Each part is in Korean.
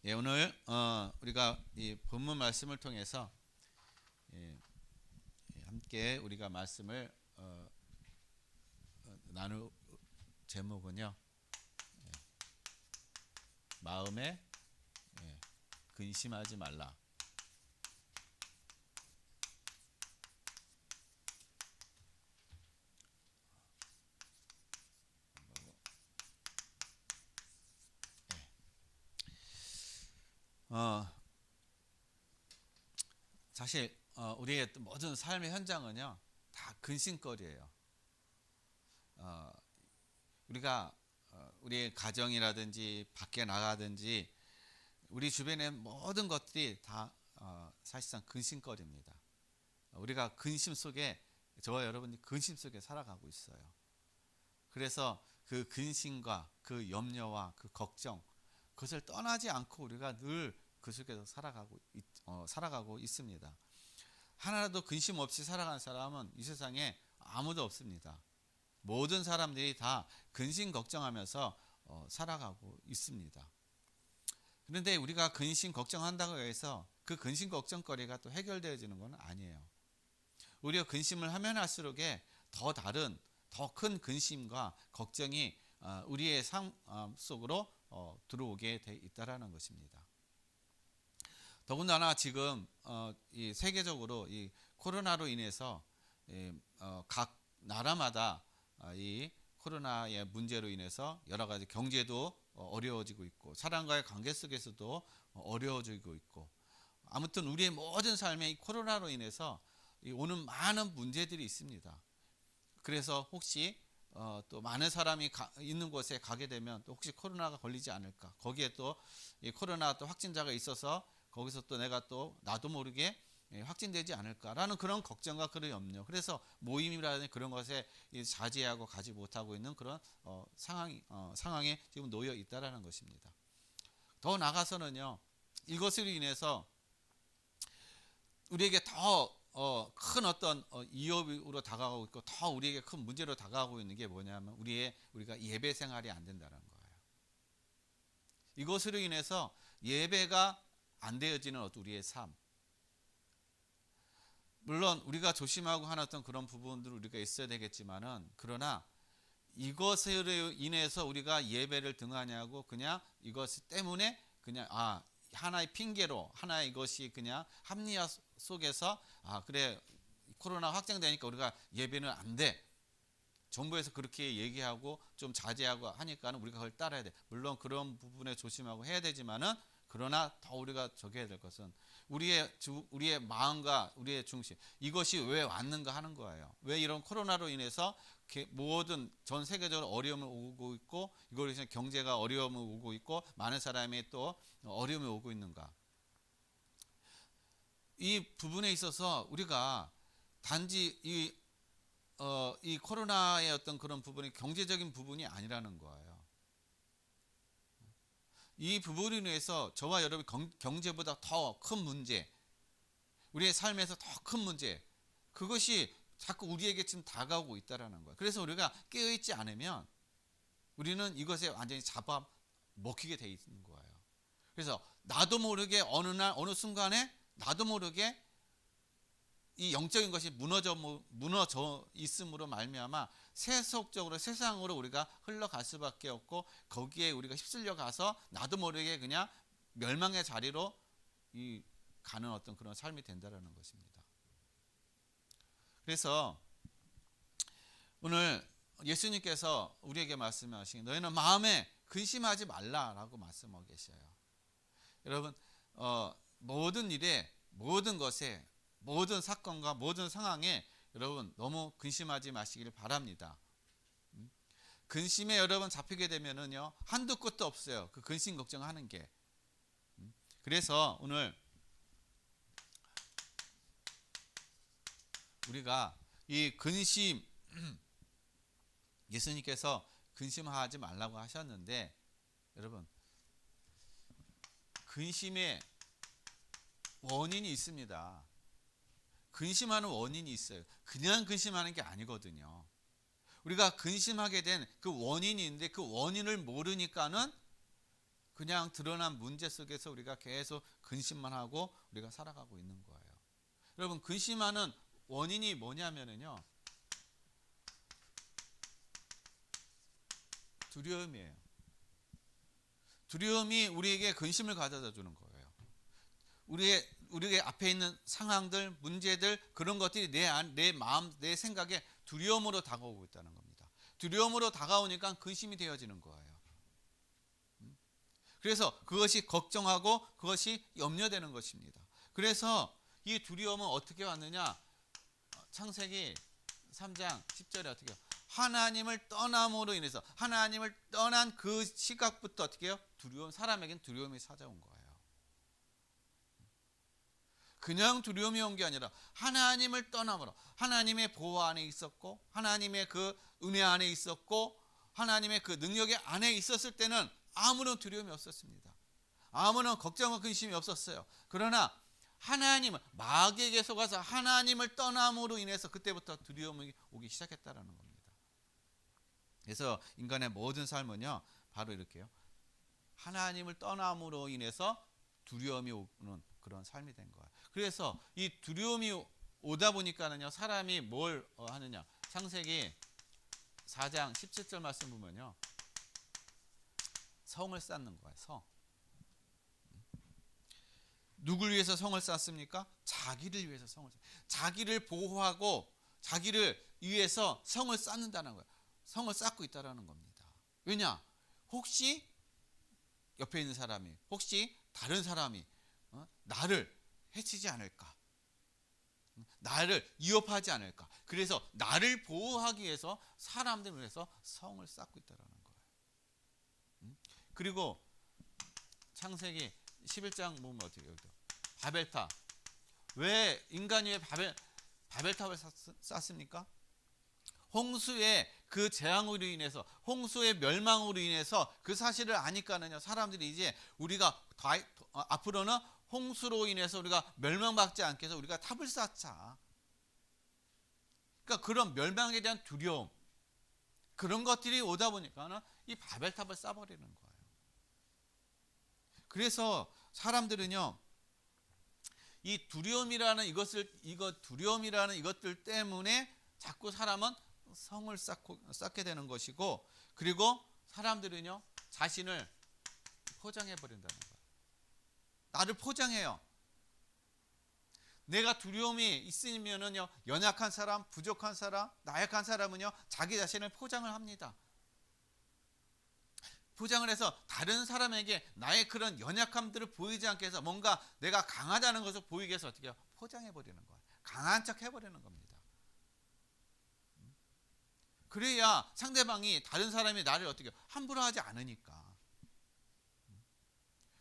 예, 오늘 우리가 이 본문 말씀을 통해서 예, 함께 우리가 말씀을 나눌 제목은요, 마음에 근심하지 말라. 어, 사실 우리의 모든 삶의 현장은요 다 근심거리예요. 우리가 우리의 가정이라든지 밖에 나가든지 우리 주변의 모든 것들이 다 사실상 근심거리입니다. 우리가 근심 속에, 저와 여러분이 근심 속에 살아가고 있어요. 그래서 그 근심과 그 염려와 그 걱정, 그것을 떠나지 않고 우리가 늘 그 속에서 살아가고 있습니다. 하나라도 근심 없이 살아가는 사람은 이 세상에 아무도 없습니다. 모든 사람들이 다 근심 걱정하면서 살아가고 있습니다. 그런데 우리가 근심 걱정한다고 해서 그 근심 걱정거리가 또 해결되어지는 건 아니에요. 오히려 근심을 하면 할수록에 더 다른 더 큰 근심과 걱정이 우리의 삶 속으로 들어오게 돼 있다라는 것입니다. 더군다나 지금 이 세계적으로 이 코로나로 인해서 각 나라마다 이 코로나의 문제로 인해서 여러 가지 경제도 어려워지고 있고 사람과의 관계 속에서도 어려워지고 있고, 아무튼 우리의 모든 삶에 이 코로나로 인해서 오는 많은 문제들이 있습니다. 그래서 혹시 또 많은 사람이 있는 곳에 가게 되면 또 혹시 코로나가 걸리지 않을까, 거기에 또 이 코로나 또 확진자가 있어서 거기서 또 내가 또 나도 모르게 확진되지 않을까라는 그런 걱정과 그런 염려, 그래서 모임이라든지 그런 것에 자제하고 가지 못하고 있는 그런 상황에 지금 놓여 있다라는 것입니다. 더 나가서는요, 이것으로 인해서 우리에게 더 큰 어떤 위협으로 다가가고 있고 더 우리에게 큰 문제로 다가가고 있는 게 뭐냐면 우리가 예배 생활이 안 된다는 거예요. 이것으로 인해서 예배가 안 되어지는 우리의 삶, 물론 우리가 조심하고 하는 어떤 그런 부분들 우리가 있어야 되겠지만은, 그러나 이것으로 인해서 우리가 예배를 등하냐고 그냥 이것 때문에 그냥 하나의 핑계로, 하나의 이것이 그냥 합리화 속에서 그래 코로나 확정되니까 우리가 예배는 안 돼, 정부에서 그렇게 얘기하고 좀 자제하고 하니까는 우리가 그걸 따라야 돼. 물론 그런 부분에 조심하고 해야 되지만은, 그러나 더 우리가 저기해야 될 것은 우리의 마음과 우리의 중심, 이것이 왜 왔는가 하는 거예요. 왜 이런 코로나로 인해서 모든 전 세계적으로 어려움을 오고 있고, 이걸로 인해서 경제가 어려움을 오고 있고 많은 사람이 또 어려움이 오고 있는가. 이 부분에 있어서 우리가 단지 이 코로나의 어떤 그런 부분이 경제적인 부분이 아니라는 거예요. 이 부분으로 인해서 저와 여러분 경제보다 더 큰 문제, 우리의 삶에서 더 큰 문제, 그것이 자꾸 우리에게 지금 다가오고 있다라는 거예요. 그래서 우리가 깨어있지 않으면 우리는 이것에 완전히 잡아 먹히게 돼 있는 거예요. 그래서 나도 모르게 어느 날 어느 순간에 나도 모르게 이 영적인 것이 무너져 있음으로 말미암아 세속적으로 세상으로 우리가 흘러갈 수밖에 없고, 거기에 우리가 휩쓸려 가서 나도 모르게 그냥 멸망의 자리로 가는 어떤 그런 삶이 된다라는 것입니다. 그래서 오늘 예수님께서 우리에게 말씀하신, 너희는 마음에 근심하지 말라라고 말씀하고 계셔요. 여러분, 모든 일에, 모든 것에, 모든 사건과 모든 상황에 여러분 너무 근심하지 마시기를 바랍니다. 근심에 여러분 잡히게 되면은요, 한도 끝도 없어요. 그 근심 걱정하는 게. 그래서 오늘 우리가 이 근심, 예수님께서 근심하지 말라고 하셨는데, 여러분 근심의 원인이 있습니다. 근심하는 원인이 있어요. 그냥 근심하는 게 아니거든요. 우리가 근심하게 된 그 원인이 있는데, 그 원인을 모르니까는 그냥 드러난 문제 속에서 우리가 계속 근심만 하고 우리가 살아가고 있는 거예요. 여러분, 근심하는 원인이 뭐냐면요, 두려움이에요. 두려움이 우리에게 근심을 가져다 주는 거예요. 우리의 앞에 있는 상황들, 문제들, 그런 것들이 내 마음, 내 생각에 두려움으로 다가오고 있다는 겁니다. 두려움으로 다가오니까 근심이 되어지는 거예요. 그래서 그것이 걱정하고 그것이 염려되는 것입니다. 그래서 이 두려움은 어떻게 왔느냐? 창세기 3장 10절에 어떻게 해요? 하나님을 떠남으로 인해서, 하나님을 떠난 그 시각부터 어떻게 해요? 사람에겐 두려움이 찾아온 거예요. 그냥 두려움이 온 게 아니라 하나님을 떠남으로, 하나님의 보호 안에 있었고, 하나님의 그 은혜 안에 있었고, 하나님의 그 능력의 안에 있었을 때는 아무런 두려움이 없었습니다. 아무런 걱정과 근심이 없었어요. 그러나 하나님은, 마귀에게 속아서 하나님을 떠남으로 인해서 그때부터 두려움이 오기 시작했다는 겁니다. 그래서 인간의 모든 삶은요, 바로 이렇게요, 하나님을 떠남으로 인해서 두려움이 오는 그런 삶이 된 거예요. 그래서 이 두려움이 오다 보니까는요, 사람이 뭘 하느냐? 창세기 4장 17절 말씀 보면요, 성을 쌓는 거예요. 성. 누굴 위해서 성을 쌓습니까? 자기를 위해서 성을 쌓습니다. 자기를 보호하고 자기를 위해서 성을 쌓는다는 거예요. 성을 쌓고 있다는 겁니다. 왜냐? 혹시 옆에 있는 사람이, 혹시 다른 사람이 나를 해치지 않을까? 나를 위협하지 않을까? 그래서 나를 보호하기 위해서 사람들을 위해서 성을 쌓고 있다는 거예요. 그리고 창세기 11장 보면 어떻게 해요? 바벨탑. 왜 인간이 바벨탑을 쌓습니까? 홍수의 그 재앙으로 인해서, 홍수의 멸망으로 인해서 그 사실을 아니까는요, 사람들이 이제 우리가 앞으로는 홍수로 인해서 우리가 멸망받지 않게 해서 우리가 탑을 쌓자. 그러니까 그런 멸망에 대한 두려움, 그런 것들이 오다 보니까는 이 바벨탑을 쌓아버리는 거예요. 그래서 사람들은요, 이 두려움이라는 이것들 때문에 자꾸 사람은 성을 쌓게 되는 것이고, 그리고 사람들은요, 자신을 포장해 버린다는 거예요. 나를 포장해요. 내가 두려움이 있으면은요, 연약한 사람, 부족한 사람, 나약한 사람은요, 자기 자신을 포장을 합니다. 포장을 해서 다른 사람에게 나의 그런 연약함들을 보이지 않게 해서 뭔가 내가 강하다는 것을 보이게 해서 어떻게 해요? 포장해 버리는 거예요. 강한 척 해버리는 겁니다. 그래야 상대방이, 다른 사람이 나를 어떻게 함부로 하지 않으니까.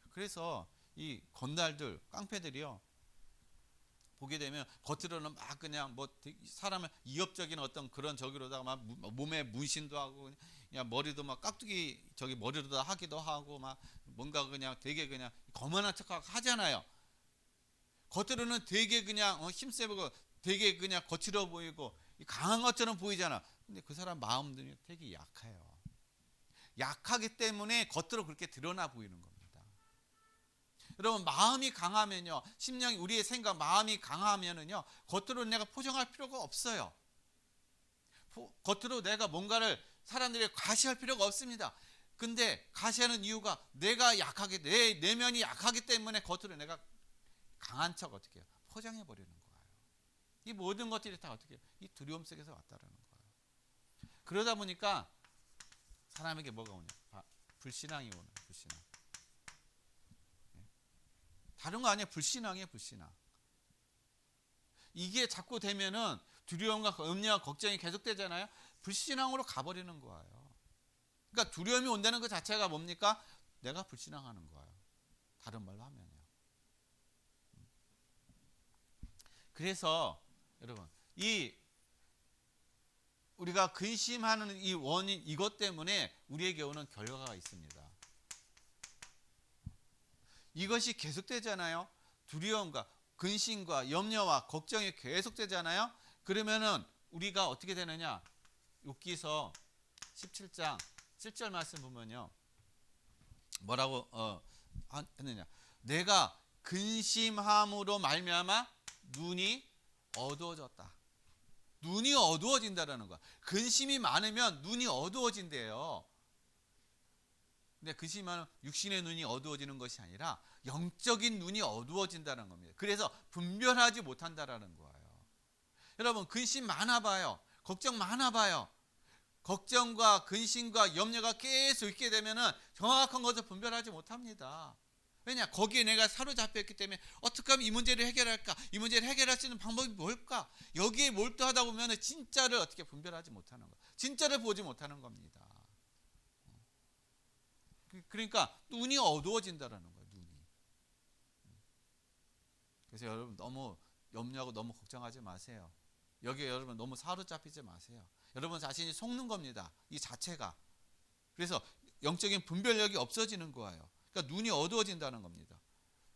그래서 이 건달들, 깡패들이요, 보게 되면 겉으로는 막 그냥 뭐 사람을 이협적인 어떤 그런 저기로다가 막 몸에 문신도 하고, 그냥 머리도 막 깍두기 머리로 다 하기도 하고, 막 뭔가 그냥 되게 그냥 거만한 척하고 하잖아요. 겉으로는 되게 그냥 힘세 보이고 되게 그냥 거칠어 보이고 강한 것처럼 보이잖아. 근데 그 사람 마음들이 되게 약해요. 약하기 때문에 겉으로 그렇게 드러나 보이는 겁니다. 여러분, 마음이 강하면요, 심령이, 우리의 생각, 마음이 강하면은요, 겉으로 내가 포장할 필요가 없어요. 겉으로 내가 뭔가를 사람들이 과시할 필요가 없습니다. 근데 과시하는 이유가 내가 약하게, 내 내면이 약하기 때문에 겉으로 내가 강한 척 어떻게 해요? 포장해 버리는 거예요. 이 모든 것들이 다 어떻게 해요? 이 두려움 속에서 왔다라는 거예요. 그러다 보니까 사람에게 뭐가 오냐? 불신앙이 오는, 불신앙. 다른 거 아니에요. 불신앙이에요, 불신앙. 이게 자꾸 되면은 두려움과 염려와 걱정이 계속되잖아요. 불신앙으로 가버리는 거예요. 그러니까 두려움이 온다는 것 자체가 뭡니까? 내가 불신앙하는 거예요. 다른 말로 하면요. 그래서 여러분, 우리가 근심하는 이 원인, 이것 때문에 우리에게 오는 결과가 있습니다. 이것이 계속되잖아요. 두려움과 근심과 염려와 걱정이 계속되잖아요. 그러면은 우리가 어떻게 되느냐? 욥기서 17장 7절 말씀 보면요, 뭐라고 했느냐? 내가 근심함으로 말미암아 눈이 어두워졌다. 눈이 어두워진다라는 거야. 근심이 많으면 눈이 어두워진대요. 근데 근심이 많으면 육신의 눈이 어두워지는 것이 아니라 영적인 눈이 어두워진다는 겁니다. 그래서 분별하지 못한다라는 거예요. 여러분, 근심 많아봐요. 걱정 많아봐요. 걱정과 근심과 염려가 계속 있게 되면은 정확한 것을 분별하지 못합니다. 왜냐? 거기에 내가 사로잡혀 있기 때문에 어떻게 하면 이 문제를 해결할까? 이 문제를 해결할 수 있는 방법이 뭘까? 여기에 몰두하다 보면 진짜를 어떻게 분별하지 못하는 거예요. 진짜를 보지 못하는 겁니다. 그러니까 눈이 어두워진다라는 거예요. 눈이. 그래서 여러분 너무 염려하고 너무 걱정하지 마세요. 여기에 여러분 너무 사로잡히지 마세요. 여러분 자신이 속는 겁니다. 이 자체가. 그래서 영적인 분별력이 없어지는 거예요. 그러니까 눈이 어두워진다는 겁니다.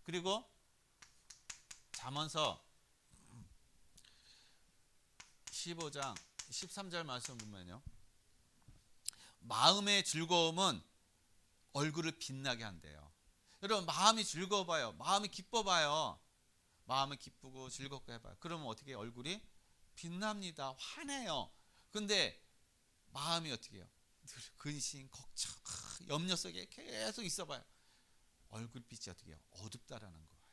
그리고 잠언서 15장 13절 말씀 보면요. 마음의 즐거움은 얼굴을 빛나게 한대요. 여러분 마음이 즐거워봐요. 마음이 기뻐봐요. 마음이 기쁘고 즐겁게 해봐요. 그러면 어떻게 얼굴이 빛납니다. 환해요. 근데 마음이 어떻게 해요? 늘 근심, 걱정, 염려 속에 계속 있어봐요. 얼굴빛이 어떻게 해요? 어둡다라는 거예요.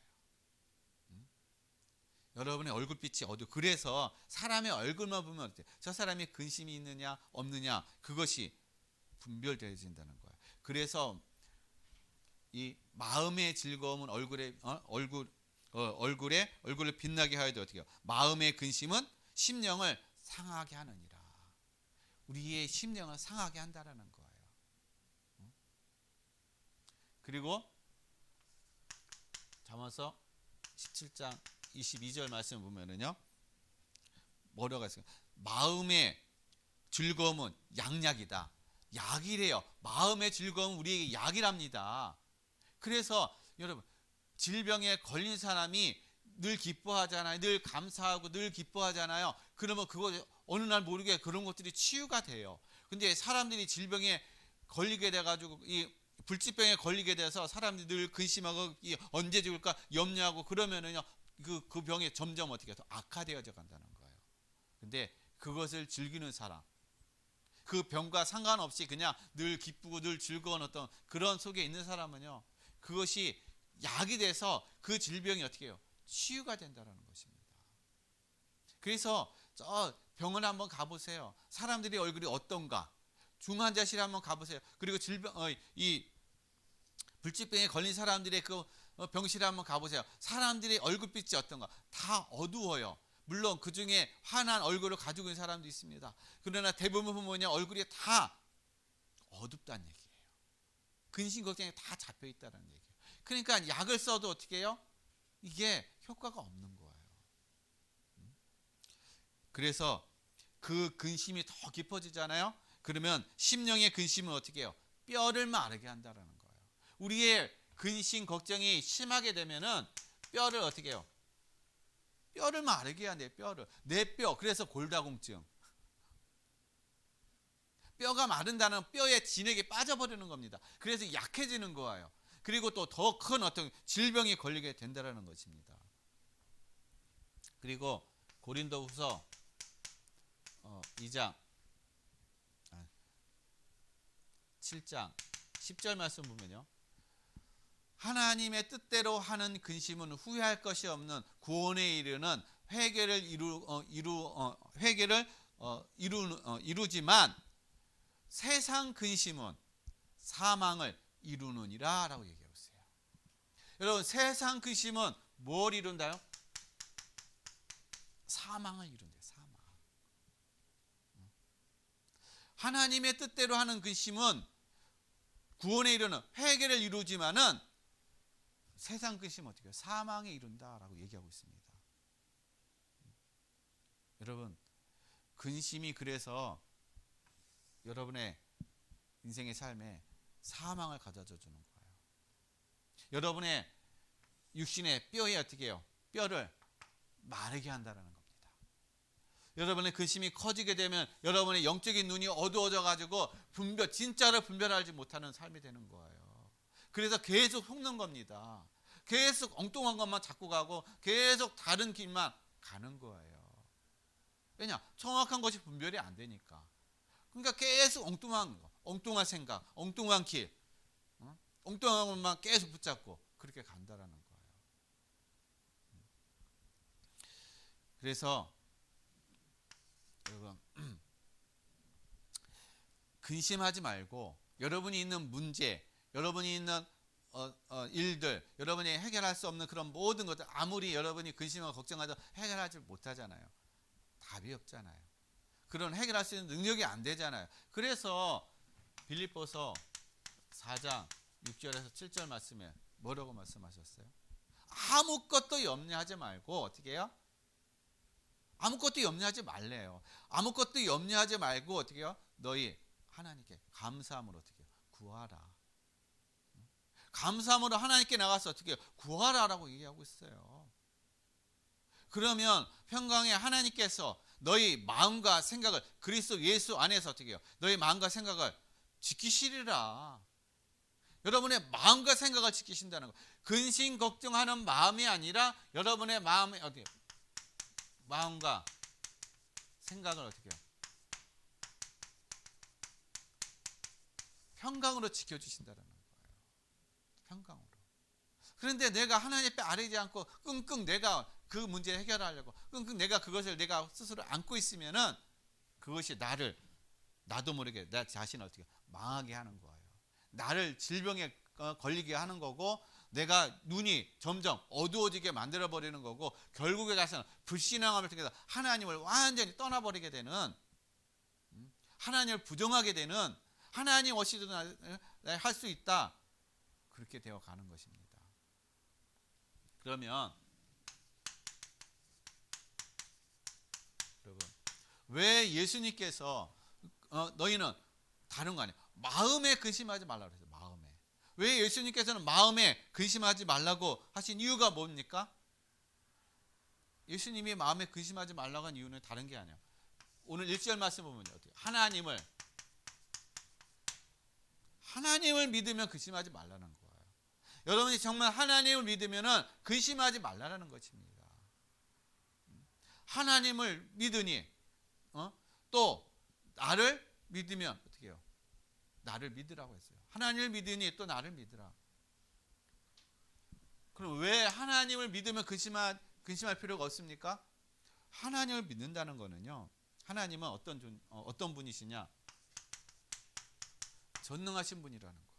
여러분의 얼굴빛이 어두워. 그래서 사람의 얼굴만 보면 어때요? 저 사람이 근심이 있느냐 없느냐 그것이 분별되어진다는 거예요. 그래서 이 마음의 즐거움은 얼굴을 빛나게 하여도 어떻게 해요? 마음의 근심은 심령을 상하게 하느니라. 우리의 심령을 상하게 한다라는 거예요. 그리고 잠언서 17장 22절 말씀 보면은요. 뭐라고 했어요? 마음의 즐거움은 양약이다. 약이래요. 마음의 즐거움은 우리에게 약이랍니다. 그래서 여러분 질병에 걸린 사람이 늘 기뻐하잖아요. 늘 감사하고 늘 기뻐하잖아요. 그러면 그거 어느 날 모르게 그런 것들이 치유가 돼요. 근데 사람들이 질병에 걸리게 돼가지고 이 불치병에 걸리게 돼서 사람들이 늘 근심하고 언제 죽을까 염려하고 그러면은요 그 병이 점점 어떻게 더 악화되어져 간다는 거예요. 근데 그것을 즐기는 사람, 그 병과 상관없이 그냥 늘 기쁘고 늘 즐거운 어떤 그런 속에 있는 사람은요 그것이 약이 돼서 그 질병이 어떻게 해요? 치유가 된다는 것입니다. 그래서 저 병원 한번 가보세요. 사람들이 얼굴이 어떤가? 중환자실 한번 가보세요. 그리고 이 불치병에 걸린 사람들의 그 병실에 한번 가보세요. 사람들의 얼굴빛이 어떤가? 다 어두워요. 물론 그 중에 환한 얼굴을 가지고 있는 사람도 있습니다. 그러나 대부분 보면 얼굴이 다 어둡다는 얘기예요. 근심 걱정이 다 잡혀 있다는 얘기예요. 그러니까 약을 써도 어떻게 해요? 이게 효과가 없는 거예요. 그래서 그 근심이 더 깊어지잖아요. 그러면 심령의 근심은 어떻게 해요? 뼈를 마르게 한다는 거예요. 우리의 근심 걱정이 심하게 되면은 뼈를 어떻게 해요? 뼈를 마르게 한대요. 뼈를. 내 뼈. 그래서 골다공증. 뼈가 마른다는 뼈의 진액이 빠져버리는 겁니다. 그래서 약해지는 거예요. 그리고 또 더 큰 어떤 질병이 걸리게 된다는 것입니다. 그리고 고린도후서 2장 7장 10절 말씀 보면요. 하나님의 뜻대로 하는 근심은 후회할 것이 없는 구원에 이르는 회개를 이루지만 세상 근심은 사망을 이루느니라 라고 얘기하고 있어요. 여러분 세상 근심은 뭘 이룬다요? 사망을 이룬대요. 사망. 하나님의 뜻대로 하는 근심은 구원에 이르는 회개를 이루지만은 세상 근심은 어떻게 해요? 사망에 이룬다라고 얘기하고 있습니다. 여러분 근심이 그래서 여러분의 인생의 삶에 사망을 가져다 주는 거예요. 여러분의 육신의 뼈에 어떻게 해요? 뼈를 마르게 한다는 겁니다. 여러분의 근심이 커지게 되면 여러분의 영적인 눈이 어두워져 가지고 진짜를 분별하지 못하는 삶이 되는 거예요. 그래서 계속 속는 겁니다. 계속 엉뚱한 것만 잡고 가고 계속 다른 길만 가는 거예요. 왜냐? 정확한 것이 분별이 안 되니까. 그러니까 계속 엉뚱한 거, 엉뚱한 생각, 엉뚱한 길, 엉뚱한 것만 계속 붙잡고 그렇게 간다라는 거예요. 그래서 여러분 근심하지 말고 여러분이 있는 문제, 여러분이 있는 일들, 여러분이 해결할 수 없는 그런 모든 것들, 아무리 여러분이 근심하고 걱정하도 해결하지 못하잖아요. 답이 없잖아요. 그런 해결할 수 있는 능력이 안 되잖아요. 그래서 빌립보서 4장 6절에서 7절 말씀에 뭐라고 말씀하셨어요? 아무것도 염려하지 말고 어떻게 해요? 아무것도 염려하지 말래요. 아무것도 염려하지 말고 어떻게 해요? 너희 하나님께 감사함으로 어떻게 해요? 구하라. 감사함으로 하나님께 나가서 어떻게 해요? 구하라라고 얘기하고 있어요. 그러면 평강의 하나님께서 너희 마음과 생각을 그리스도 예수 안에서 어떻게 해요? 너희 마음과 생각을 지키시리라. 여러분의 마음과 생각을 지키신다는 거. 근심 걱정하는 마음이 아니라 여러분의 마음에 어떻게 마음과 생각을 어떻게 해요? 평강으로 지켜주신다는 거예요. 평강으로. 그런데 내가 하나님 앞에 아뢰지 않고 끙끙 내가 그 문제를 해결하려고 끙끙 내가 그것을 내가 스스로 안고 있으면은 그것이 나도 모르게 내 자신을 어떻게 망하게 하는 거예요. 나를 질병에 걸리게 하는 거고 내가 눈이 점점 어두워지게 만들어 버리는 거고 결국에 가서는 불신앙함을 통해서 하나님을 완전히 떠나버리게 되는, 하나님을 부정하게 되는, 하나님 없이도 할 수 있다 그렇게 되어 가는 것입니다. 그러면 여러분 왜 예수님께서 너희는 다른 거 아니에요. 마음에 근심하지 말라고 그랬어요. 마음에. 왜 예수님께서는 마음에 근심하지 말라고 하신 이유가 뭡니까? 예수님이 마음에 근심하지 말라고 한 이유는 다른 게 아니에요. 오늘 1절 말씀 보면 어떻게? 하나님을 믿으면 근심하지 말라는 거예요. 여러분이 정말 하나님을 믿으면 근심하지 말라는 것입니다. 하나님을 믿으니 또 나를 믿으면 어떻게 해요? 나를 믿으라고 했어요. 하나님을 믿으니 또 나를 믿으라. 그럼 왜 하나님을 믿으면 근심할 필요가 없습니까? 하나님을 믿는다는 거는요. 하나님은 어떤 분이시냐? 전능하신 분이라는 거예요.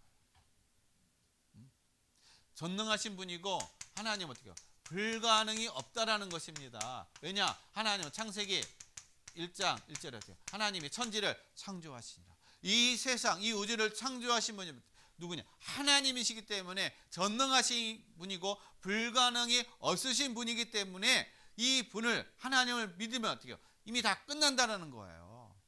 전능하신 분이고 하나님 어떻게 해요? 불가능이 없다라는 것입니다. 왜냐? 하나님은 창세기 1장 1절에 어떻게 해요? 하나님이 천지를 창조하시니라. 이 세상, 이 우주를 창조하신 분이 누구냐? 하나님이시기 때문에 전능하신 분이고 불가능이 없으신 분이기 때문에 이 분을 하나님을 믿으면 어떻게 해요? 이미 다 끝난다는 거예요.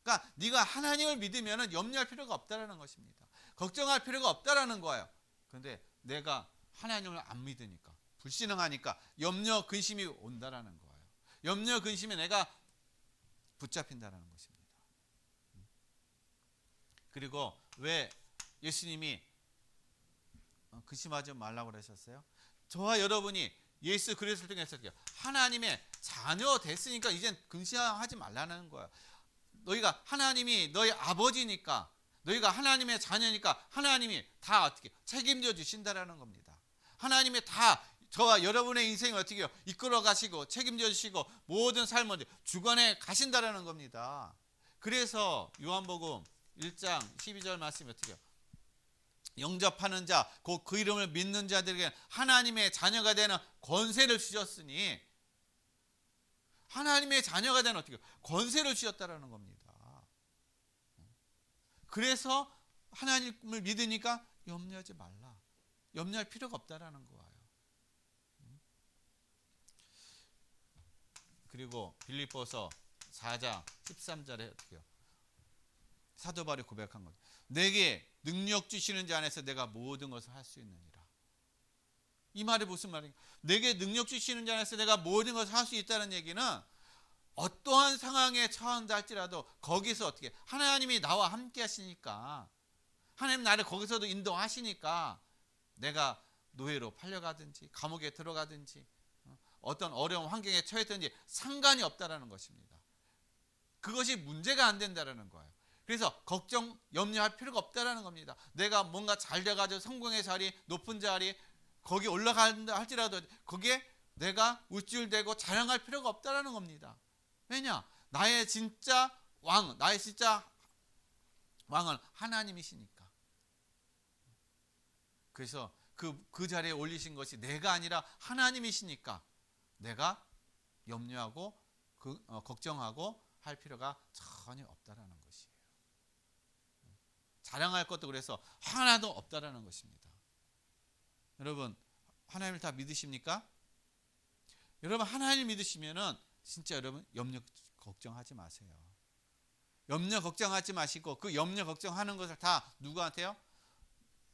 그러니까 네가 하나님을 믿으면 염려할 필요가 없다는 것입니다. 걱정할 필요가 없다는 거예요. 그런데 내가 하나님을 안 믿으니까 불신앙하니까 염려 근심이 온다는 거예요. 염려 근심에 내가 붙잡힌다는 것입니다. 그리고 왜 예수님이 근심하지 말라고 그러셨어요? 저와 여러분이 예수 그리스도를 통해서 하나님의 자녀 됐으니까 이젠 근심하지 말라는 거예요. 너희가 하나님이 너희 아버지니까, 너희가 하나님의 자녀니까 하나님이 다 어떻게 책임져 주신다라는 겁니다. 하나님이 다 저와 여러분의 인생을 어떻게 이끌어 가시고 책임져 주시고 모든 삶을 주관해 가신다라는 겁니다. 그래서 요한복음 1장 12절 말씀이 어떻게 해요? 영접하는 자, 곧 그 이름을 믿는 자들에게 하나님의 자녀가 되는 권세를 주셨으니, 하나님의 자녀가 되는 어떻게 권세를 주셨다라는 겁니다. 그래서 하나님을 믿으니까 염려하지 말라. 염려할 필요가 없다라는 거예요. 그리고 빌립보서 4장 13절에 어떻게 해요? 사도 바울이 고백한 것. 내게 능력 주시는 자 안에서 내가 모든 것을 할 수 있느니라. 이 말이 무슨 말인가? 내게 능력 주시는 자 안에서 내가 모든 것을 할 수 있다는 얘기는 어떠한 상황에 처한다 할지라도 거기서 어떻게 하나님이 나와 함께 하시니까 하나님 나를 거기서도 인도하시니까 내가 노예로 팔려가든지 감옥에 들어가든지 어떤 어려운 환경에 처했든지 상관이 없다라는 것입니다. 그것이 문제가 안 된다라는 거예요. 그래서 걱정, 염려할 필요가 없다라는 겁니다. 내가 뭔가 잘 돼가지고 성공의 자리, 높은 자리 거기 올라간다 할지라도 거기에 내가 우쭐대고 자랑할 필요가 없다라는 겁니다. 왜냐? 나의 진짜 왕은 하나님이시니까. 그래서 그 자리에 올리신 것이 내가 아니라 하나님이시니까 내가 염려하고 걱정하고 할 필요가 전혀 없다라는 것이에요. 자랑할 것도 그래서 하나도 없다라는 것입니다. 여러분, 하나님을 다 믿으십니까? 여러분, 하나님 믿으시면은 진짜 여러분 염려 걱정하지 마세요. 염려 걱정하지 마시고 그 염려 걱정하는 것을 다 누구한테요?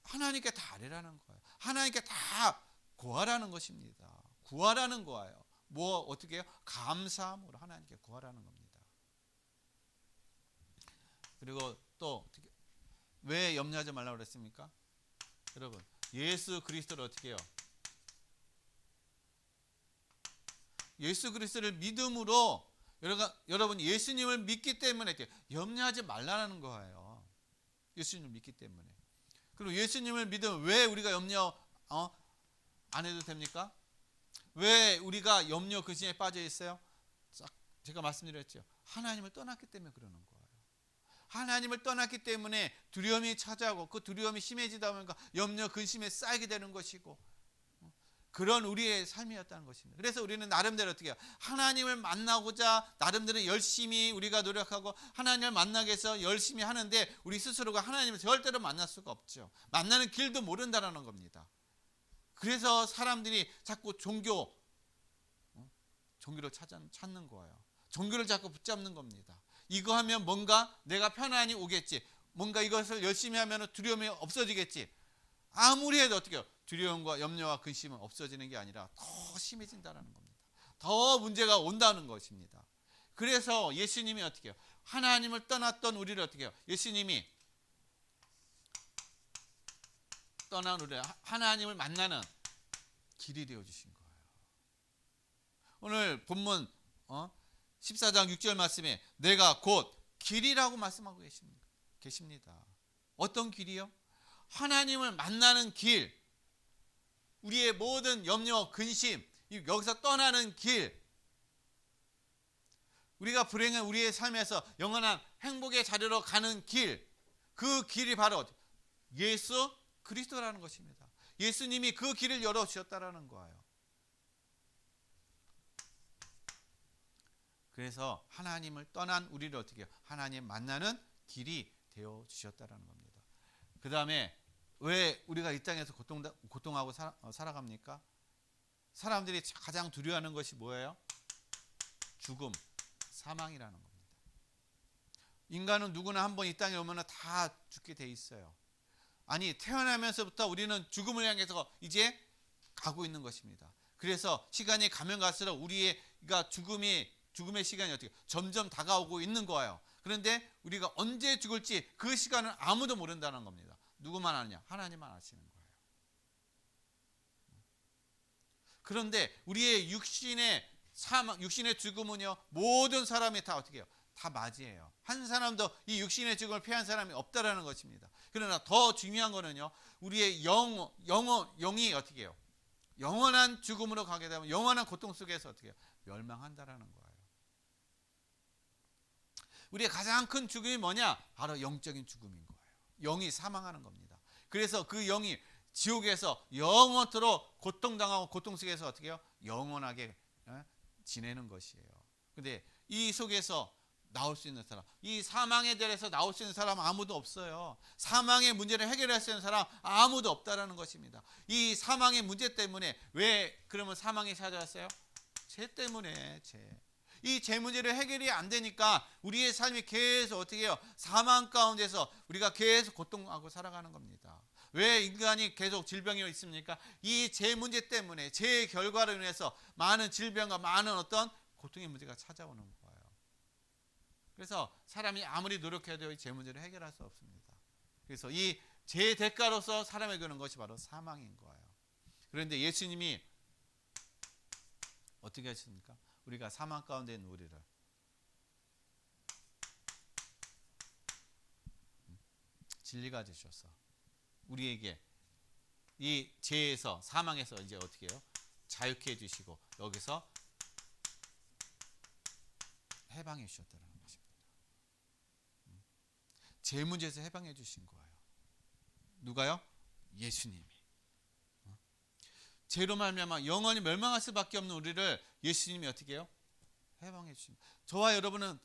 하나님께 다 아뢰라는 거예요. 하나님께 다 구하라는 것입니다. 구하라는 거예요. 뭐 어떻게 해요? 감사함으로 하나님께 구하라는 겁니다. 그리고 또 왜 염려하지 말라고 그랬습니까? 여러분, 예수 그리스도를 어떻게 해요? 예수 그리스도를 믿음으로 여러분 예수님을 믿기 때문에 염려하지 말라는 거예요. 예수님을 믿기 때문에. 그리고 예수님을 믿으면 왜 우리가 염려 안 해도 됩니까? 왜 우리가 염려 근심에 빠져 있어요? 제가 말씀드렸죠. 하나님을 떠났기 때문에 그러는 거예요. 하나님을 떠났기 때문에 두려움이 찾아오고 그 두려움이 심해지다 보니까 염려 근심에 쌓이게 되는 것이고 그런 우리의 삶이었다는 것입니다. 그래서 우리는 나름대로 어떻게 해요? 하나님을 만나고자 나름대로 열심히 우리가 노력하고 하나님을 만나기 위해서 열심히 하는데 우리 스스로가 하나님을 절대로 만날 수가 없죠. 만나는 길도 모른다는 겁니다. 그래서 사람들이 자꾸 종교를 찾는 거예요. 종교를 자꾸 붙잡는 겁니다. 이거 하면 뭔가 내가 편안히 오겠지. 뭔가 이것을 열심히 하면 두려움이 없어지겠지. 아무리 해도 어떻게 해요? 두려움과 염려와 근심은 없어지는 게 아니라 더 심해진다는 겁니다. 더 문제가 온다는 것입니다. 그래서 예수님이 어떻게 해요? 하나님을 떠났던 우리를 어떻게 해요? 예수님이 떠난 우리를 하나님을 만나는 길이 되어주신 거예요. 오늘 본문 14장 6절 말씀에 내가 곧 길이라고 말씀하고 계십니다. 어떤 길이요? 하나님을 만나는 길, 우리의 모든 염려, 근심, 여기서 떠나는 길, 우리가 불행한 우리의 삶에서 영원한 행복의 자리로 가는 길, 그 길이 바로 예수 그리스도라는 것입니다. 예수님이 그 길을 열어주셨다라는 거예요. 그래서 하나님을 떠난 우리를 어떻게 해요? 하나님 만나는 길이 되어주셨다라는 겁니다. 그 다음에 왜 우리가 이 땅에서 고통하고 살아갑니까? 사람들이 가장 두려워하는 것이 뭐예요? 죽음, 사망이라는 겁니다. 인간은 누구나 한 번 이 땅에 오면 다 죽게 돼 있어요. 아니 태어나면서부터 우리는 죽음을 향해서 이제 가고 있는 것입니다. 그래서 시간이 가면 갈수록 우리가 죽음의 시간이 어떻게 점점 다가오고 있는 거예요. 그런데 우리가 언제 죽을지 그 시간은 아무도 모른다는 겁니다. 누구만 아느냐? 하나님만 아시는 거예요. 그런데 우리의 육신의 사망, 육신의 죽음은요, 모든 사람이 다 어떻게 해요? 다 맞이해요. 한 사람도 이 육신의 죽음을 피한 사람이 없다라는 것입니다. 그러나 더 중요한 거는요, 우리의 영이 어떻게 해요? 영원한 죽음으로 가게 되면 영원한 고통 속에서 어떻게 해요? 멸망한다라는 거예요. 우리의 가장 큰 죽음이 뭐냐? 바로 영적인 죽음인 거예요. 영이 사망하는 겁니다. 그래서 그 영이 지옥에서 영원토록 고통당하고 고통 속에서 어떻게 해요? 영원하게 지내는 것이에요. 근데 이 속에서 나올 수 있는 사람, 이 사망에 대해서 나올 수 있는 사람 아무도 없어요. 사망의 문제를 해결할 수 있는 사람 아무도 없다라는 것입니다. 이 사망의 문제 때문에 왜 그러면 사망이 찾아왔어요? 죄 때문에 이 죄 문제를 해결이 안 되니까 우리의 삶이 계속 어떻게 해요? 사망 가운데서 우리가 계속 고통하고 살아가는 겁니다. 왜 인간이 계속 질병이 있습니까? 이 죄 문제 때문에 죄의 결과로 인해서 많은 질병과 많은 어떤 고통의 문제가 찾아오는 거예요. 그래서 사람이 아무리 노력해도 이 죄 문제를 해결할 수 없습니다. 그래서 이 죄의 대가로서 사람에게 오는 것이 바로 사망인 거예요. 그런데 예수님이 어떻게 하십니까? 우리가 사망 가운데 있는 우리를 진리가 되셔서 우리에게 이 죄에서 사망에서 이제 어떻게 해요? 자유케 해주시고 여기서 해방해 주셨다는 것입니다. 죄 문제에서 해방해 주신 거예요. 누가요? 예수님이. 죄로 말미암아 영원히 멸망할 수밖에 없는 우리를 예수님이 어떻게 해요? 해방해 주십니다. 저와 여러분은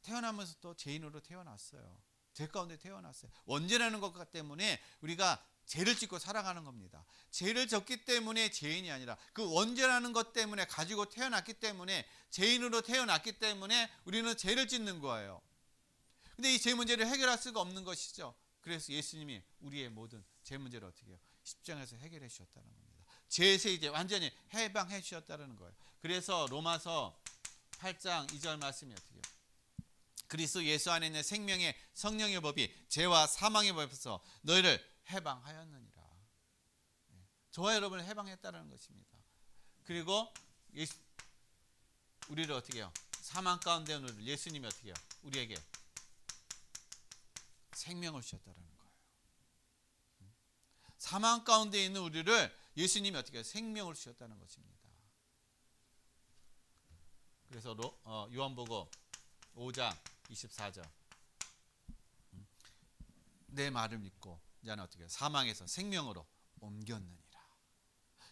태어나면서 또 죄인으로 태어났어요. 죄 가운데 태어났어요. 원죄라는 것 때문에 우리가 죄를 짓고 살아가는 겁니다. 죄를 졌기 때문에 죄인이 아니라 그 원죄라는 것 때문에 가지고 태어났기 때문에 죄인으로 태어났기 때문에 우리는 죄를 짓는 거예요. 근데 이 죄 문제를 해결할 수가 없는 것이죠. 그래서 예수님이 우리의 모든 죄 문제를 어떻게 해요? 십자가에서 해결해 주셨다는 겁니다. 죄에서 이제 완전히 해방해 주셨다는 거예요. 그래서 로마서 8장 2절 말씀이 어떻게 해요? 그리스도 예수 안에 있는 생명의 성령의 법이 죄와 사망의 법에서 너희를 해방하였느니라. 저와 여러분을 해방했다는 것입니다. 그리고 우리를 어떻게 해요? 사망 가운데 있는 우리를 예수님이 어떻게 해요? 우리에게 생명을 주셨다는 거예요. 사망 가운데 있는 우리를 예수님이 어떻게 해요? 생명을 주셨다는 것입니다. 그래서 요한복음 5장 24절 내 말을 믿고 이제는 어떻게 해요? 사망에서 생명으로 옮겼느니라.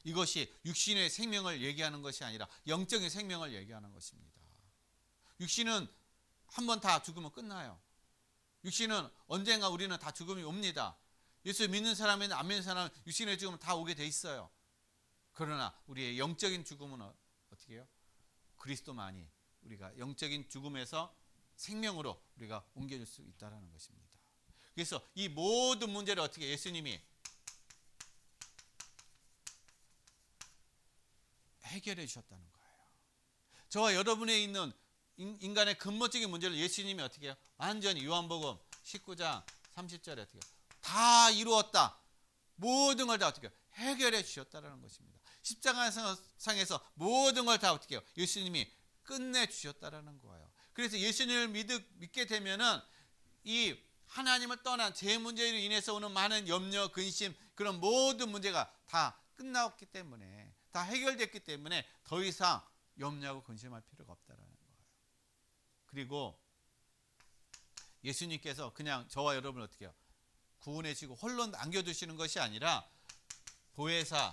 이것이 육신의 생명을 얘기하는 것이 아니라 영적인 생명을 얘기하는 것입니다. 육신은 한번 다 죽으면 끝나요. 육신은 언젠가 우리는 다 죽음이 옵니다. 예수 믿는 사람이나 안 믿는 사람은 육신의 죽음은 다 오게 돼 있어요. 그러나 우리의 영적인 죽음은 어떻게 해요? 그리스도만이 우리가 영적인 죽음에서 생명으로 우리가 옮겨줄 수 있다는 것입니다. 그래서 이 모든 문제를 어떻게 예수님이 해결해 주셨다는 거예요. 저와 여러분에 있는 인간의 근본적인 문제를 예수님이 어떻게 해요? 완전히 요한복음 19장 30절에 어떻게 해요? 다 이루었다. 모든 걸 다 어떻게 해요? 해결해 주셨다는 것입니다. 십자가상에서 모든 걸 다 어떻게 해요? 예수님이 끝내 주셨다는 거예요. 그래서 예수님을 믿게 되면은 이 하나님을 떠난 죄 문제로 인해서 오는 많은 염려, 근심 그런 모든 문제가 다 끝났기 때문에 다 해결됐기 때문에 더 이상 염려하고 근심할 필요가 없다는 거예요. 그리고 예수님께서 그냥 저와 여러분을 어떻게 해요? 구원해 주시고 홀로 남겨두시는 것이 아니라 보혜사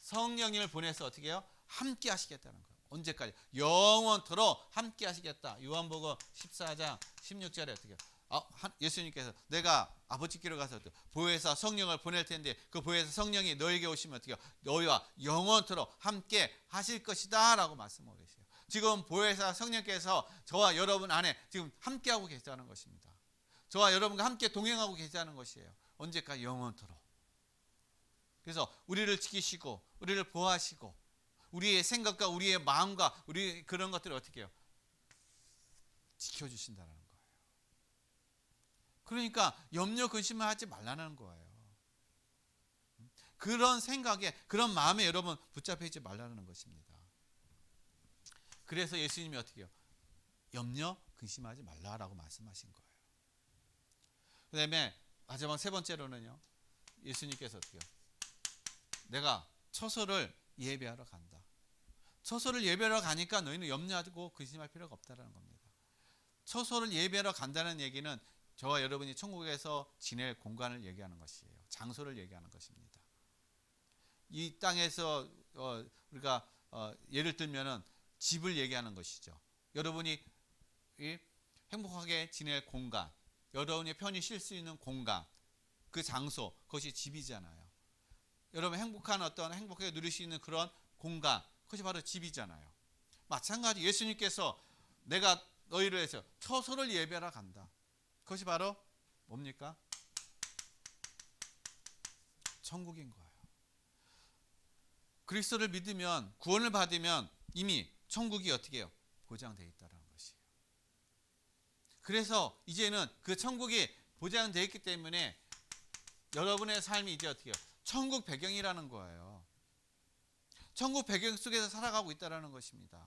성령님을 보내서 어떻게 해요? 함께 하시겠다는 거예요. 언제까지? 영원토록 함께 하시겠다. 요한복음 14장 16절에 어떻게 해요? 예수님께서 내가 아버지께로 가서 보혜사 성령을 보낼 텐데 그 보혜사 성령이 너에게 오시면 어떻게 해요? 너희와 영원토록 함께 하실 것이다 라고 말씀하고 계세요. 지금 보혜사 성령께서 저와 여러분 안에 지금 함께하고 계시다는 것입니다. 저와 여러분과 함께 동행하고 계시다는 것이에요. 언제까지? 영원토록. 그래서 우리를 지키시고 우리를 보호하시고 우리의 생각과 우리의 마음과 우리 그런 것들을 어떻게 해요? 지켜주신다는 거예요. 그러니까 염려 근심을 하지 말라는 거예요. 그런 생각에 그런 마음에 여러분 붙잡히지 말라는 것입니다. 그래서 예수님이 어떻게 해요? 염려 근심하지 말라라고 말씀하신 거예요. 그 다음에 마지막 세 번째로는요. 예수님께서 어떻게 해요? 내가 처소를 예배하러 간다. 처소를 예배하러 가니까 너희는 염려하고 근심할 필요가 없다는 겁니다. 처소를 예배하러 간다는 얘기는 저와 여러분이 천국에서 지낼 공간을 얘기하는 것이에요. 장소를 얘기하는 것입니다. 이 땅에서 우리가 예를 들면은 집을 얘기하는 것이죠. 여러분이 행복하게 지낼 공간, 여러분이 편히 쉴 수 있는 공간, 그 장소, 그것이 집이잖아요. 여러분 행복하게 누릴 수 있는 그런 공간, 그것이 바로 집이잖아요. 마찬가지 예수님께서 내가 너희를 해서 처소를 예배하러 간다. 그것이 바로 뭡니까? 천국인 거예요. 그리스도를 믿으면 구원을 받으면 이미 천국이 어떻게 해요? 보장되어 있다는 것이에요. 그래서 이제는 그 천국이 보장되어 있기 때문에 여러분의 삶이 이제 어떻게 해요? 천국 배경이라는 거예요. 천국 배경 속에서 살아가고 있다는 것입니다.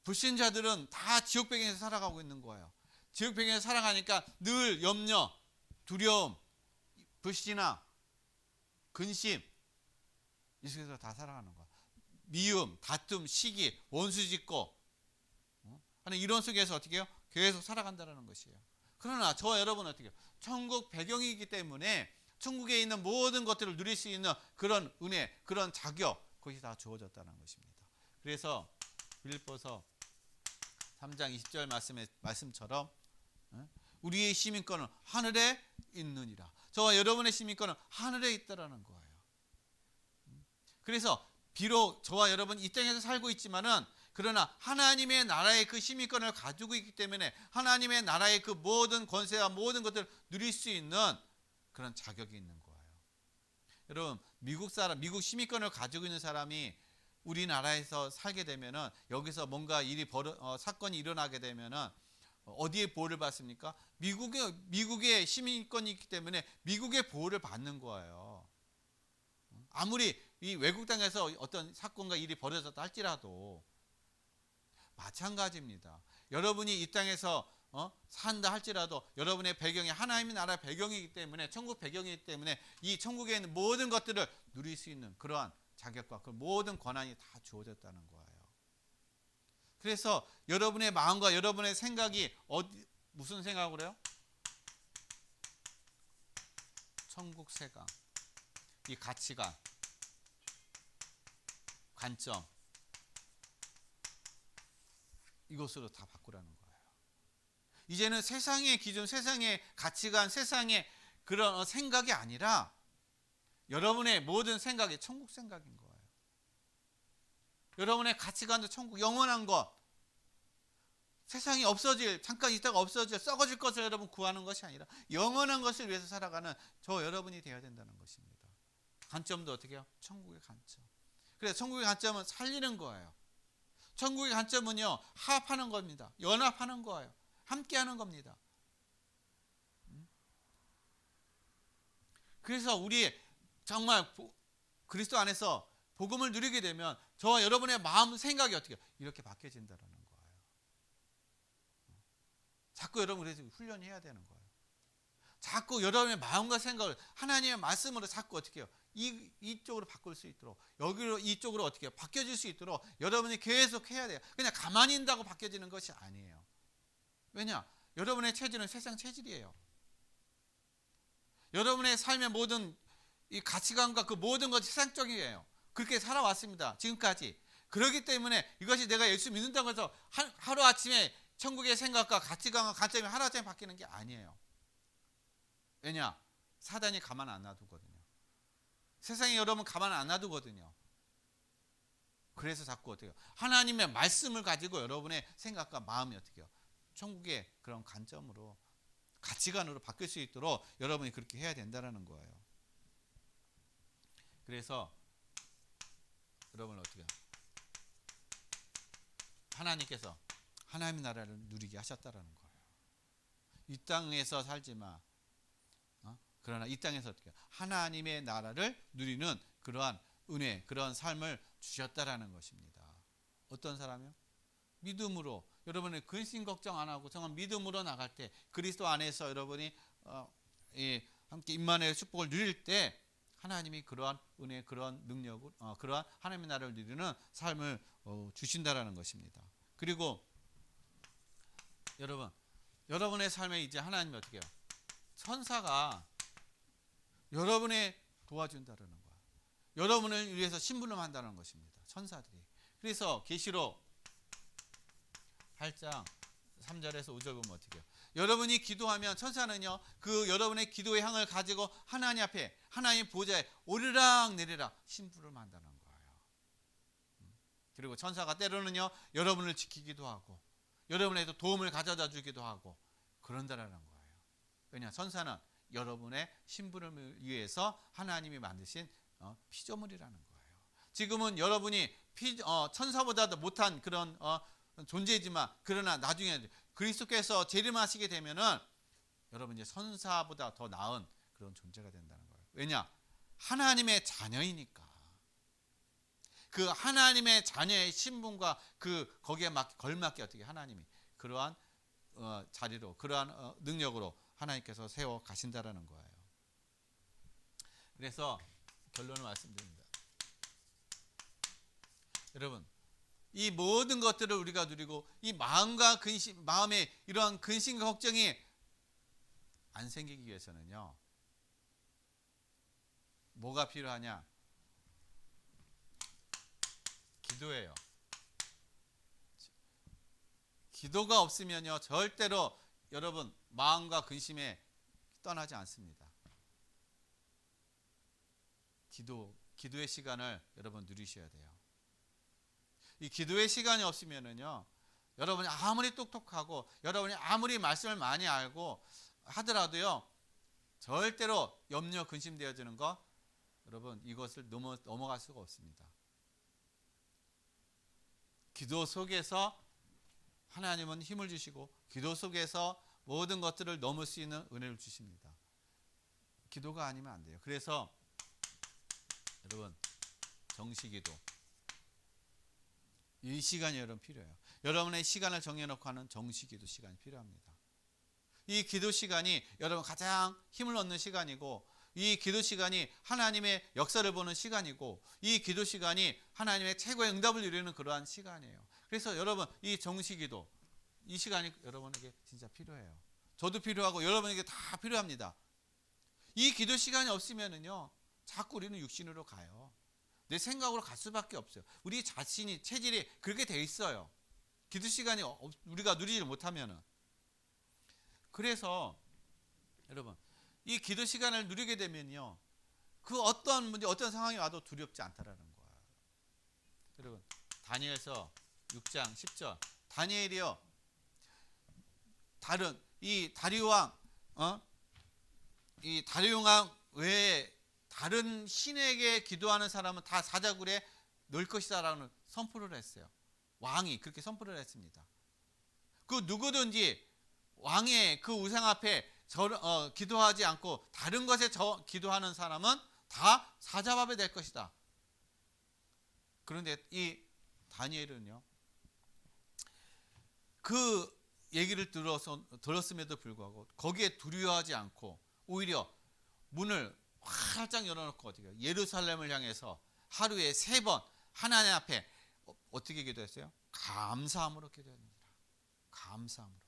불신자들은 다 지옥 배경에서 살아가고 있는 거예요. 지옥 배경에서 살아가니까 늘 염려, 두려움, 불신앙, 근심 이 속에서 다 살아가는 거예요. 미움, 다툼, 시기, 원수 짓고 하는 이런 속에서 어떻게 해요? 계속 살아간다는 것이에요. 그러나 저와 여러분은 어떻게 해요? 천국 배경이기 때문에 천국에 있는 모든 것들을 누릴 수 있는 그런 은혜, 그런 자격, 그것이 다 주어졌다는 것입니다. 그래서 빌립보서 3장 20절 말씀처럼 우리의 시민권은 하늘에 있느니라. 저와 여러분의 시민권은 하늘에 있다라는 거예요. 그래서 비록 저와 여러분 이 땅에서 살고 있지만은 그러나 하나님의 나라의 그 시민권을 가지고 있기 때문에 하나님의 나라의 그 모든 권세와 모든 것들을 누릴 수 있는 그런 자격이 있는 거예요. 여러분 미국 시민권을 가지고 있는 사람이 우리나라에서 살게 되면은 여기서 뭔가 사건이 일어나게 되면은 어디에 보호를 받습니까? 미국의 시민권이 있기 때문에 미국의 보호를 받는 거예요. 아무리 이 외국 땅에서 어떤 사건과 일이 벌어졌다 할지라도 마찬가지입니다. 여러분이 이 땅에서 산다 할지라도 여러분의 배경이 하나님의 나라 배경이기 때문에 천국 배경이기 때문에 이 천국에 있는 모든 것들을 누릴 수 있는 그러한 자격과 그 모든 권한이 다 주어졌다는 거예요. 그래서 여러분의 마음과 여러분의 생각이 무슨 생각을 해요? 천국 생각, 이 가치관, 관점 이것으로 다 바꾸라는 거예요. 이제는 세상의 기준, 세상의 가치관, 세상의 그런 생각이 아니라 여러분의 모든 생각이 천국 생각인 거예요. 여러분의 가치관도 천국, 영원한 것, 세상이 잠깐 있다가 없어질, 썩어질 것을 여러분 구하는 것이 아니라 영원한 것을 위해서 살아가는 저 여러분이 되어야 된다는 것입니다. 관점도 어떻게 해요? 천국의 관점. 그래서 천국의 관점은 살리는 거예요. 천국의 관점은요, 화합하는 겁니다. 연합하는 거예요. 함께하는 겁니다. 그래서 우리 정말 그리스도 안에서 복음을 누리게 되면 저와 여러분의 마음 생각이 어떻게 이렇게 바뀌어진다는 거예요. 자꾸 여러분 그래서 훈련해야 되는 거예요. 자꾸 여러분의 마음과 생각을 하나님의 말씀으로 자꾸 어떻게 해요? 이쪽으로 바꿀 수 있도록 이쪽으로 어떻게 해요? 바뀌어질 수 있도록 여러분이 계속 해야 돼요. 그냥 가만히 있다고 바뀌어지는 것이 아니에요. 왜냐? 여러분의 체질은 세상 체질이에요. 여러분의 삶의 모든 이 가치관과 그 모든 것이 세상적이에요. 그렇게 살아왔습니다. 지금까지. 그렇기 때문에 이것이 내가 예수 믿는다고 해서 하루아침에 천국의 생각과 가치관과 관점이 하루아침에 바뀌는 게 아니에요. 왜냐? 사단이 가만 안 놔두거든요. 세상에 여러분 가만 안 놔두거든요. 그래서 자꾸 어떻게 해요? 하나님의 말씀을 가지고 여러분의 생각과 마음이 어떻게 해요? 천국의 그런 관점으로 가치관으로 바뀔 수 있도록 여러분이 그렇게 해야 된다는 거예요. 그래서 여러분은 어떻게 해요? 하나님께서 하나님의 나라를 누리게 하셨다라는 거예요. 이 땅에서 살지만 그러나 이 땅에서 어떻게 해요? 하나님의 나라를 누리는 그러한 은혜, 그런 삶을 주셨다라는 것입니다. 어떤 사람이요? 믿음으로 여러분의 근심 걱정 안 하고 정말 믿음으로 나갈 때 그리스도 안에서 여러분이 함께 임마누엘의 축복을 누릴 때 하나님이 그러한 은혜, 그런 능력을 그러한 하나님의 나라를 누리는 삶을 주신다라는 것입니다. 그리고 여러분의 삶에 이제 하나님이 어떻게 해요? 천사가 여러분의 도와준다라는 거야. 여러분을 위해서 심부름한다는 것입니다. 천사들이. 그래서 계시록 8장 3절에서 5절 보면 어떻게 해요? 여러분이 기도하면 천사는요, 그 여러분의 기도의 향을 가지고 하나님 앞에, 하나님 보좌에 오르락 내리락 심부름 한다는 거예요. 그리고 천사가 때로는요, 여러분을 지키기도 하고, 여러분에게 도움을 가져다 주기도 하고, 그런다라는 거예요. 왜냐? 천사는 여러분의 심부름을 위해서 하나님이 만드신 피조물이라는 거예요. 지금은 여러분이 천사보다도 못한 그런 존재이지만 그러나 나중에 그리스도께서 재림하시게 되면은 여러분 이제 선사보다 더 나은 그런 존재가 된다는 거예요. 왜냐? 하나님의 자녀이니까. 그 하나님의 자녀의 신분과 그 거기에 걸맞게 어떻게 하나님이 그러한 자리로 그러한 능력으로 하나님께서 세워 가신다라는 거예요. 그래서 결론을 말씀드립니다. 여러분, 이 모든 것들을 우리가 누리고 이 마음과 마음에 이러한 근심과 걱정이 안 생기기 위해서는요, 뭐가 필요하냐? 기도예요. 기도가 없으면요, 절대로 여러분 마음과 근심에 떠나지 않습니다. 기도의 시간을 여러분 누리셔야 돼요. 이 기도의 시간이 없으면은요, 여러분이 아무리 똑똑하고 여러분이 아무리 말씀을 많이 알고 하더라도요, 절대로 염려 근심되어지는 거, 여러분 이것을 넘어갈 수가 없습니다. 기도 속에서 하나님은 힘을 주시고 기도 속에서 모든 것들을 넘을 수 있는 은혜를 주십니다. 기도가 아니면 안 돼요. 그래서 여러분 정시기도 이 시간이 여러분 필요해요. 여러분의 시간을 정해놓고 하는 정시기도 시간이 필요합니다. 이 기도 시간이 여러분 가장 힘을 얻는 시간이고, 이 기도 시간이 하나님의 역사를 보는 시간이고, 이 기도 시간이 하나님의 최고의 응답을 이루는 그러한 시간이에요. 그래서 여러분 이 정시기도 이 시간이 여러분에게 진짜 필요해요. 저도 필요하고 여러분에게 다 필요합니다. 이 기도 시간이 없으면은요, 자꾸 우리는 육신으로 가요. 내 생각으로 갈 수밖에 없어요. 우리 자신이 체질이 그렇게 돼 있어요. 기도 시간이 우리가 누리지 못하면은. 그래서 여러분 이 기도 시간을 누리게 되면요, 그 어떤 문제 어떤 상황이 와도 두렵지 않다라는 거예요. 여러분 다니엘서 6장 10절 다니엘이요, 다른 이 다리오 왕 이 다리오 왕 외에 다른 신에게 기도하는 사람은 다 사자굴에 넣을 것이다라는 선포를 했어요. 왕이 그렇게 선포를 했습니다. 그 누구든지 왕의 그 우상 앞에 기도하지 않고 다른 것에 기도하는 사람은 다 사자밥이 될 것이다. 그런데 이 다니엘은요, 그 얘기를 들었음에도 불구하고 거기에 두려워하지 않고 오히려 문을 활짝 열어놓고 어떻게 예루살렘을 향해서 하루에 3번 하나님 앞에 어떻게 기도했어요? 감사함으로 기도합니다. 감사함으로.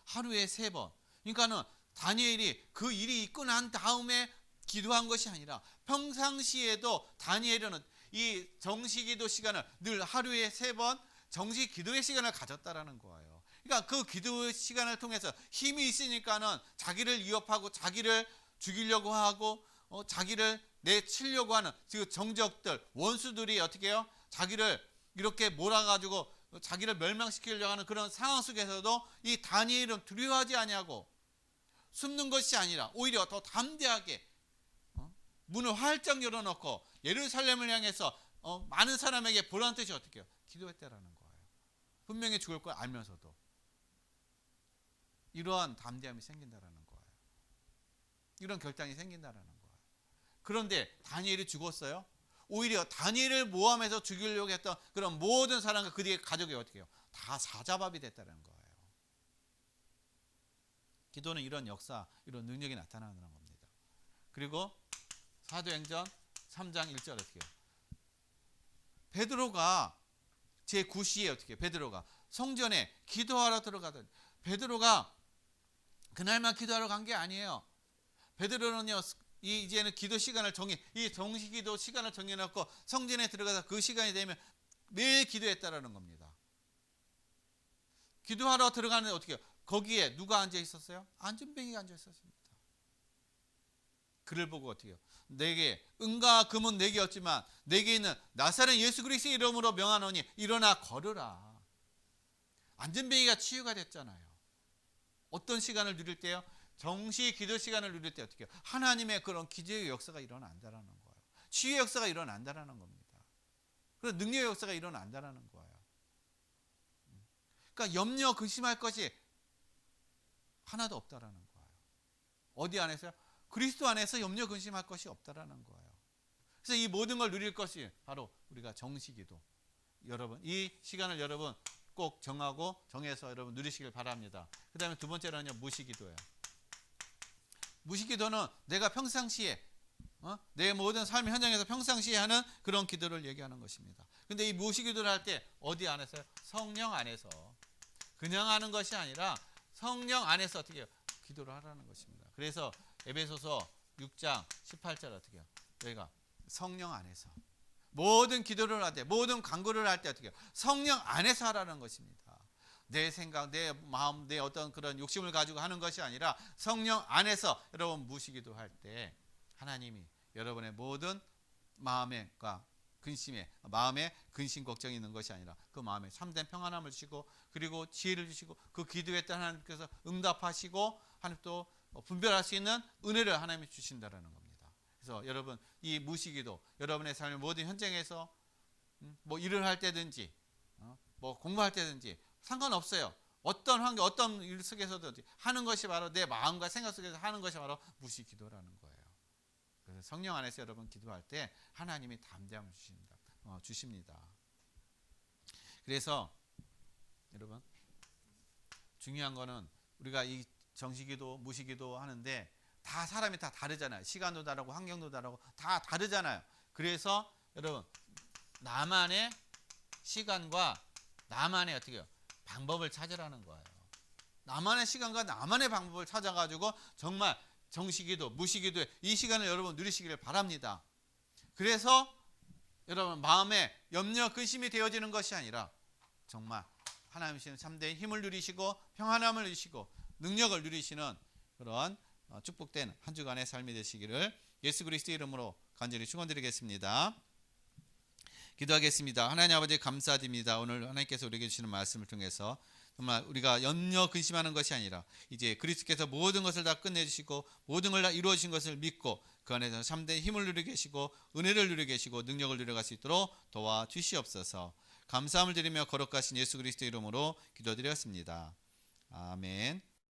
하루에 3번. 그러니까는 다니엘이 그 일이 있고 난 다음에 기도한 것이 아니라 평상시에도 다니엘은 이 정시기도 시간을 늘 하루에 3번 정시 기도의 시간을 가졌다라는 거예요. 그러니까 그 기도 시간을 통해서 힘이 있으니까는 자기를 위협하고 자기를 죽이려고 하고 자기를 내치려고 하는 그 정적들, 원수들이 어떻게 해요? 자기를 이렇게 몰아가지고 자기를 멸망시키려고 하는 그런 상황 속에서도 이 다니엘은 두려워하지 아니하고 숨는 것이 아니라 오히려 더 담대하게 문을 활짝 열어놓고 예루살렘을 향해서 많은 사람에게 보라는 뜻이 어떻게 해요? 기도했다라는 거예요. 분명히 죽을 걸 알면서도 이러한 담대함이 생긴다라는 거예요. 이런 결단이 생긴다라는 거예요. 그런데 다니엘이 죽었어요? 오히려 다니엘을 모함해서 죽이려고 했던 그런 모든 사람과 그들의 가족이 어떻게 해요? 다 사자밥이 됐다는 거예요. 기도는 이런 역사, 이런 능력이 나타나는 겁니다. 그리고 사도행전 3장 1절 어떻게 해요? 베드로가 제9시에 어떻게 해요? 베드로가 성전에 기도하러 들어가더니 베드로가 그날만 기도하러 간 게 아니에요. 베드로는요, 이제는 기도 시간을 이 정시기도 시간을 정해놓고 성전에 들어가서 그 시간이 되면 매일 기도했다라는 겁니다. 기도하러 들어가는데 어떻게 해요? 거기에 누가 앉아 있었어요? 안전뱅이가 앉아 있었습니다. 그를 보고 어떻게 해요? 내게 은과 금은 내게 없지만 내게 있는 나사렛 예수 그리스도의 이름으로 명하노니 일어나 걸으라. 안전뱅이가 치유가 됐잖아요. 어떤 시간을 누릴 때요? 정시 기도 시간을 누릴 때 어떻게 해요? 하나님의 그런 기적의 역사가 일어난다라는 거예요. 치유의 역사가 일어난다라는 겁니다. 그런 능력의 역사가 일어난다라는 거예요. 그러니까 염려 근심할 것이 하나도 없다라는 거예요. 어디 안에서요? 그리스도 안에서 염려 근심할 것이 없다라는 거예요. 그래서 이 모든 걸 누릴 것이 바로 우리가 정시기도. 여러분 이 시간을 여러분 꼭 정해서 여러분 누리시길 바랍니다. 그 다음에 두 번째로는요, 무시기도예요. 무시기도는 내가 평상시에 내 모든 삶의 현장에서 평상시에 하는 그런 기도를 얘기하는 것입니다. 근데 이 무시기도를 할 때 어디 안에서요? 성령 안에서. 그냥 하는 것이 아니라 성령 안에서 어떻게 해요? 기도를 하라는 것입니다. 그래서 에베소서 6장 18절 어떻게 해요? 여기가 성령 안에서 모든 기도를 할 때, 모든 간구를 할 때 어떻게 해요? 성령 안에서 하라는 것입니다. 내 생각, 내 마음, 내 어떤 그런 욕심을 가지고 하는 것이 아니라 성령 안에서 여러분 무시기도 할 때 하나님이 여러분의 모든 마음과 근심에, 마음에 근심 걱정이 있는 것이 아니라 그 마음에 참된 평안함을 주시고 그리고 지혜를 주시고 그 기도에 따라 하나님께서 응답하시고 하나님 또 분별할 수 있는 은혜를 하나님이 주신다라는 겁니다. 그래서 여러분 이 무시기도 여러분의 삶의 모든 현장에서 뭐 일을 할 때든지 뭐 공부할 때든지 상관없어요. 어떤 환경, 어떤 일 속에서도 하는 것이 바로 내 마음과 생각 속에서 하는 것이 바로 무시기도라는 거예요. 그래서 성령 안에서 여러분 기도할 때 하나님이 담대함을 주십니다. 그래서 여러분 중요한 거는 우리가 이 정시기도, 무시기도 하는데 다 사람이 다 다르잖아요. 시간도 다르고 환경도 다르고 다 다르잖아요. 그래서 여러분 나만의 시간과 나만의 어떻게 해요? 방법을 찾으라는 거예요. 나만의 시간과 나만의 방법을 찾아가지고 정말 정시기도, 무시기도에 이 시간을 여러분 누리시기를 바랍니다. 그래서 여러분 마음에 염려, 근심이 되어지는 것이 아니라 정말 하나님이시는 참된 힘을 누리시고 평안함을 누리시고 능력을 누리시는 그런 축복된 한 주간의 삶이 되시기를 예수 그리스도의 이름으로 간절히 축원드리겠습니다. 기도하겠습니다. 하나님 아버지 감사드립니다. 오늘 하나님께서 우리에게 주시는 말씀을 통해서 정말 우리가 염려 근심하는 것이 아니라 이제 그리스도께서 모든 것을 다 끝내주시고 모든 걸 다 이루어 주신 것을 믿고 그 안에서 참된 힘을 누리고 계시고 은혜를 누리고 계시고 능력을 누려갈 수 있도록 도와주시옵소서. 감사함을 드리며 거룩하신 예수 그리스도의 이름으로 기도드렸습니다. 아멘.